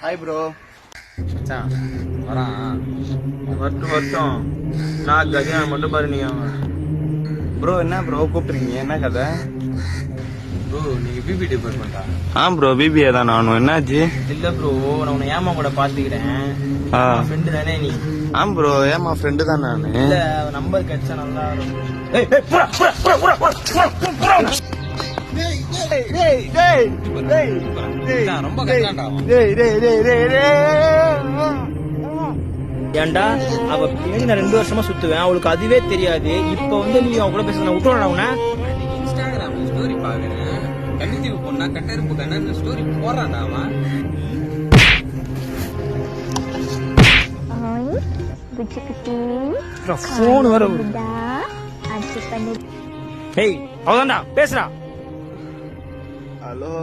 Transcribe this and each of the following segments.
Hi bro. மச்சான் வரான் வருஷம் நான் கல்யாணம் மட்டும் பாரு நீங்க. ப்ரோ என்ன ப்ரோ கூப்பிட்டுருக்கீங்க, என்ன கதை? ப்ரோ நீங்க பிபி டிபார்ட்மெண்டா? ப்ரோ பிபிஏ தான் நானும். என்னாச்சு? இல்ல ப்ரோ, நான் உன்னை ஏமா கூட பாத்துக்கிறேன். ஃப்ரெண்டு தானே நீ? ப்ரோ ஏமா ஃப்ரெண்டு தான் நானு. இல்ல நம்பர் கிடைச்சா நல்லா ரொம்ப கஷ்டம்டா. ஏன்டா அவ பேசி நான் 2 வருஷமா சுத்துவேன், அவளுக்கு அதுவே தெரியாது. இப்ப வந்து நீ அவ கூட பேச விட்டுறா உன. இன்ஸ்டாகிராம்ல ஸ்டோரி பாக்குறேன், கன்னித்தீவு பொண்ணா கட்டருப்பு கண்ணு ஸ்டோரி போறான்டா அவன். போன் வர அவதான்டா பேசுறா. ஹலோ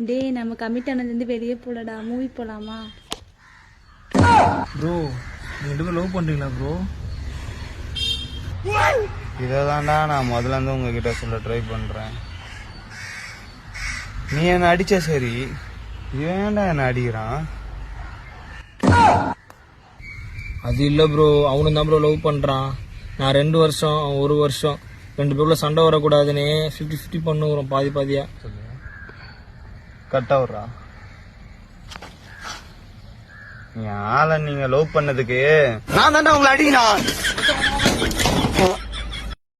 டேய், நம்ம கமிட் ஆனதுலேருந்து வெளியே போலடா, மூவி போலாமா? ப்ரோ நீங்க 2 பேரும் லவ் பண்றீங்களா ப்ரோ? இதான்டா நான் முதல்ல இருந்து உங்ககிட்ட சொல்ல ட்ரை பண்றேன். நீ என்ன அடிச்ச சரி, ஏன்டா என்ன அடிக்கிறான்? அது இல்ல ப்ரோ, அவனும் தான் ப்ரோ லவ் பண்றான். நான் 2 வருஷம், அவன் 1 வருஷம். 2 பேருக்குள்ள சண்டை வரக்கூடாதுன்னு 50-50 பண்ணுறோம், பாதி பாதியா. கட் ஆகுறா. நீ ஆளை நீங்க லவ் பண்ணதுக்கு நான் தான்டா உங்களை அடிக்கிறான்.